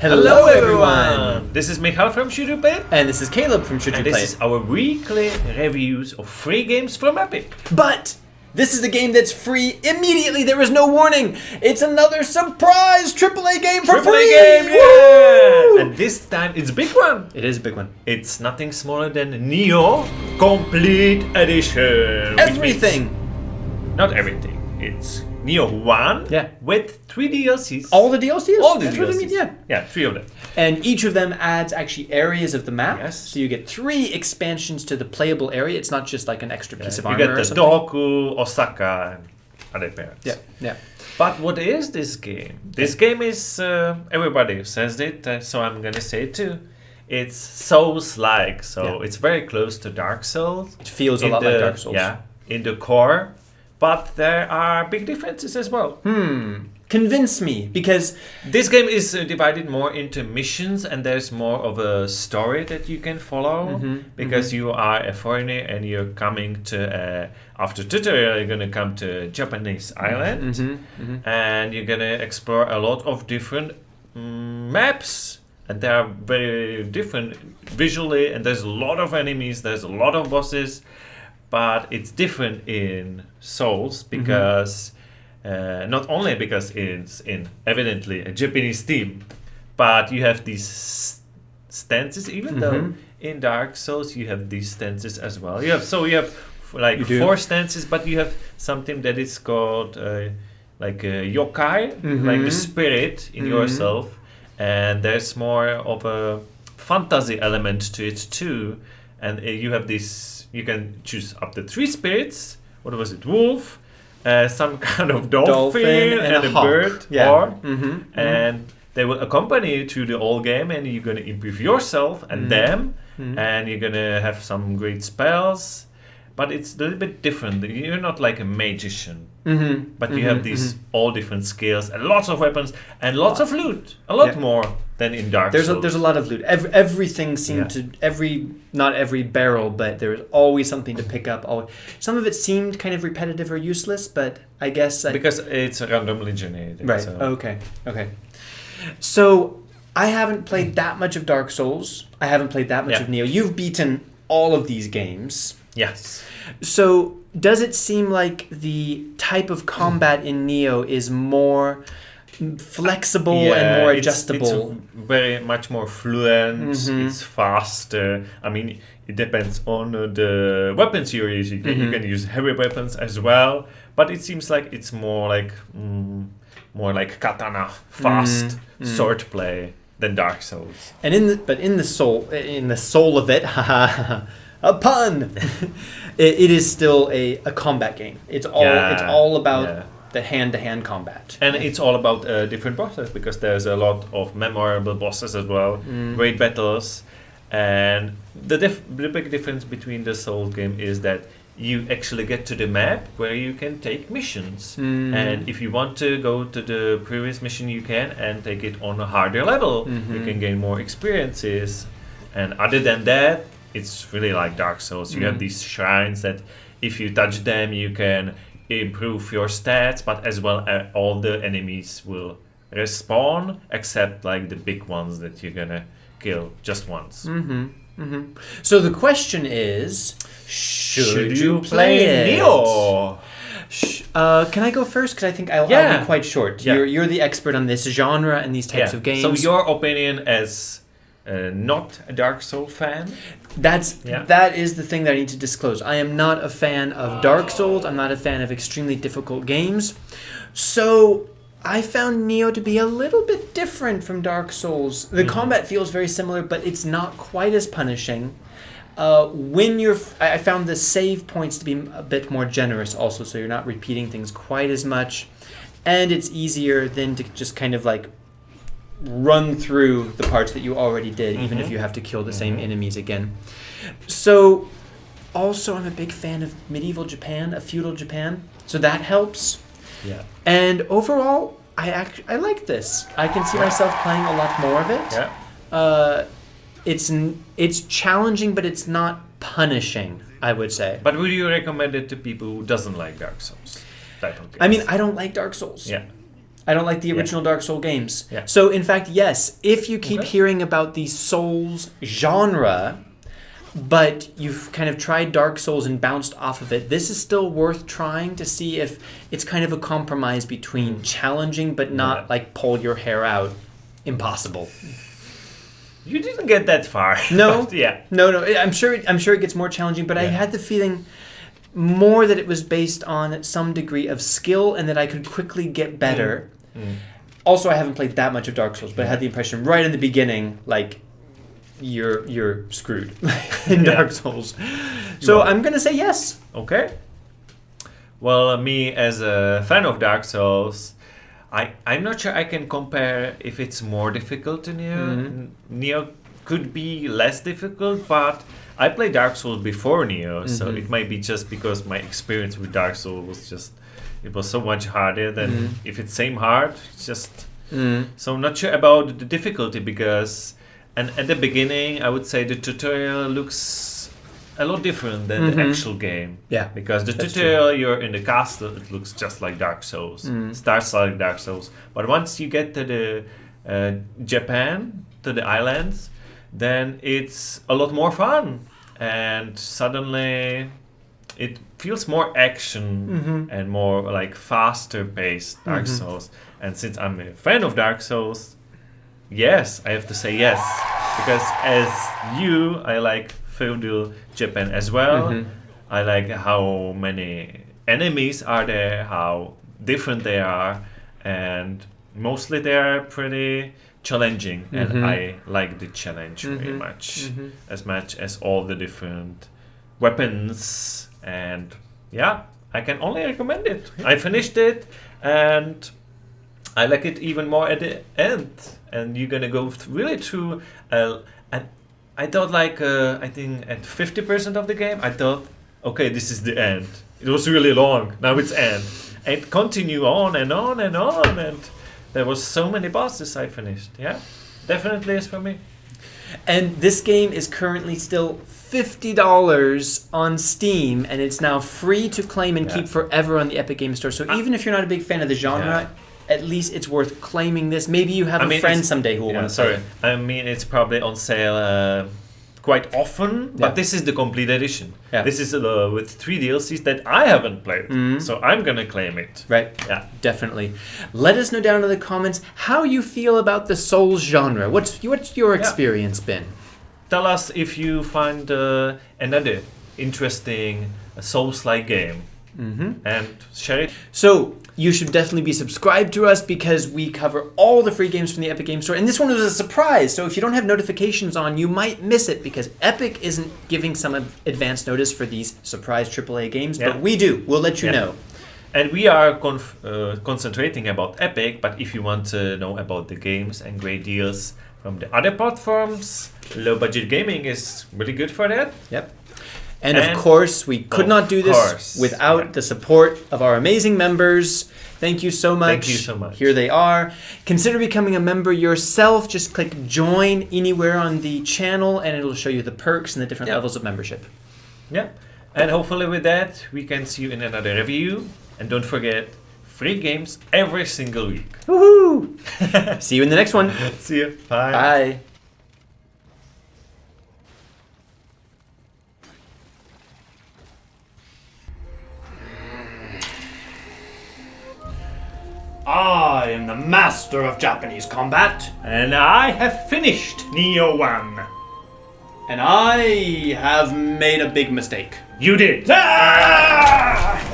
Hello everyone! This is Michal from Should You Play? And this is Caleb from Should You Play? And this is our weekly reviews of free games from Epic. But this is a game that's free immediately. There is no warning. It's another surprise AAA game for free! AAA game, yeah! And this time it's a big one. It is a big one. It's nothing smaller than Nioh Complete Edition. Everything! Not everything. It's Nioh 1 with 3 DLCs. All the DLCs? All the That's DLCs. What I mean, yeah. Yeah, 3 of them. And each of them adds actually areas of the map. Yes. So you get 3 expansions to the playable area. It's not just like an extra piece of you armor. get the Doku, Osaka, and other parts. Yeah. But what is this game? This game is, everybody says it, so I'm gonna say it too. It's Souls-like, so it's very close to Dark Souls. It feels a lot like Dark Souls. Yeah, in the core. But there are big differences as well. Convince me, because this game is divided more into missions, and there's more of a story that you can follow. Because you are a foreigner and you're coming to, after tutorial, you're going to come to a Japanese island. And you're going to explore a lot of different maps. And they are very different visually, and there's a lot of enemies, there's a lot of bosses. But it's different in Souls because not only because it's in evidently a Japanese theme, but you have these stances. Even though in Dark Souls you have these stances as well. You have like 4 stances, but you have something that is called like a Yokai, like the spirit in yourself, and there's more of a fantasy element to it too. And you have this. You can choose up to 3 spirits. What was it? Wolf, some kind of dolphin and a bird. Yeah. And they will accompany you through the whole game, and you're going to improve yourself and them, and you're going to have some great spells. But it's a little bit different. You're not like a magician, but you have these all different skills and lots of weapons and lots of loot. A lot more than in Dark Souls. There's a lot of loot. Everything seemed to not every barrel, but there was always something to pick up. Some of it seemed kind of repetitive or useless, but I guess because it's randomly generated. Right. So. Okay. So I haven't played that much of Dark Souls. I haven't played that much of Nioh. You've beaten all of these games. Yes. So does it seem like the type of combat in Nioh is more flexible and more adjustable? It's very much more fluent. It's faster. I mean, it depends on the weapons you're using. You can use heavy weapons as well, but it seems like it's more like katana, fast swordplay than Dark Souls. And in the soul of it, a pun. It is still a combat game. It's all about the hand-to-hand combat. And it's all about different bosses, because there's a lot of memorable bosses as well, great battles. And the big difference between the Souls game is that you actually get to the map where you can take missions. And if you want to go to the previous mission, you can, and take it on a harder level. You can gain more experiences. And other than that, it's really like Dark Souls. You have these shrines that if you touch them, you can improve your stats, but as well all the enemies will respawn, except like the big ones that you're gonna kill just once. So the question is, should you play it? Nioh? Can I go first? Because I think I'll be quite short. You're the expert on this genre and these types of games. So your opinion as not a Dark Souls fan? That is the thing that I need to disclose. I am not a fan of Dark Souls. I'm not a fan of extremely difficult games. So I found Nioh to be a little bit different from Dark Souls. The combat feels very similar, but it's not quite as punishing. I found the save points to be a bit more generous also, so you're not repeating things quite as much. And it's easier than to just kind of like run through the parts that you already did, even if you have to kill the same enemies again. So, also, I'm a big fan of medieval Japan, of feudal Japan, so that helps. Yeah. And overall, I like this. I can see myself playing a lot more of it. Yeah. It's challenging, but it's not punishing, I would say. But would you recommend it to people who doesn't like Dark Souls? I mean, I don't like Dark Souls. Yeah. I don't like the original Dark Souls games. Yeah. So, in fact, yes, if you keep Okay. hearing about the Souls genre, but you've kind of tried Dark Souls and bounced off of it, this is still worth trying to see if it's kind of a compromise between challenging but not like pull your hair out impossible. You didn't get that far. No. But yeah. No. I'm sure it gets more challenging, but I had the feeling more that it was based on some degree of skill and that I could quickly get better. Also, I haven't played that much of Dark Souls, but I had the impression right in the beginning, like, you're screwed in Dark Souls. So I'm gonna say yes. Okay. Well, me as a fan of Dark Souls, I'm not sure I can compare if it's more difficult to Nioh. Nioh could be less difficult, but I played Dark Souls before Nioh, so it might be just because my experience with Dark Souls was just, it was so much harder than if it's same hard, it's just... So I'm not sure about the difficulty because, and at the beginning, I would say the tutorial looks a lot different than the actual game. Yeah, because the tutorial, you're in the castle, it looks just like Dark Souls. Starts like Dark Souls. But once you get to the Japan, to the islands, then it's a lot more fun. And suddenly it feels more action and more like faster paced Dark Souls. And since I'm a fan of Dark Souls, yes, I have to say yes. Because as you, I like feudal Japan as well. I like how many enemies are there, how different they are, and mostly they are pretty challenging. And I like the challenge very much, as much as all the different weapons. And yeah, I can only recommend it. I finished it, and I like it even more at the end. And you're gonna go really through and I thought like, I think at 50% of the game, I thought, okay, this is the end. It was really long, now it's end. And it continue on and on and on, and there was so many bosses I finished, yeah. Definitely is for me. And this game is currently still $50 on Steam, and it's now free to claim and keep forever on the Epic Games Store. So even if you're not a big fan of the genre, at least it's worth claiming this. Maybe you have a friend someday who will want to play it. I mean, it's probably on sale quite often, but this is the complete edition. This is with 3 DLCs that I haven't played, so I'm gonna claim it. Right. Yeah, definitely. Let us know down in the comments how you feel about the Souls genre. What's your experience been? Tell us if you find another interesting Souls-like game, and share it. So you should definitely be subscribed to us because we cover all the free games from the Epic Games Store. And this one was a surprise. So if you don't have notifications on, you might miss it because Epic isn't giving some advance notice for these surprise AAA games. But we do. We'll let you know. And we are concentrating about Epic, but if you want to know about the games and great deals from the other platforms, Low Budget Gaming is really good for that. Yep. And of course, we could not do this without the support of our amazing members. Thank you so much. Thank you so much. Here they are. Consider becoming a member yourself. Just click join anywhere on the channel and it'll show you the perks and the different levels of membership. Yeah. And hopefully with that, we can see you in another review. And don't forget, free games every single week. Woohoo! See you in the next one. See you. Bye. Bye. I am the master of Japanese combat. And I have finished Nioh 1. And I have made a big mistake. You did. Ah!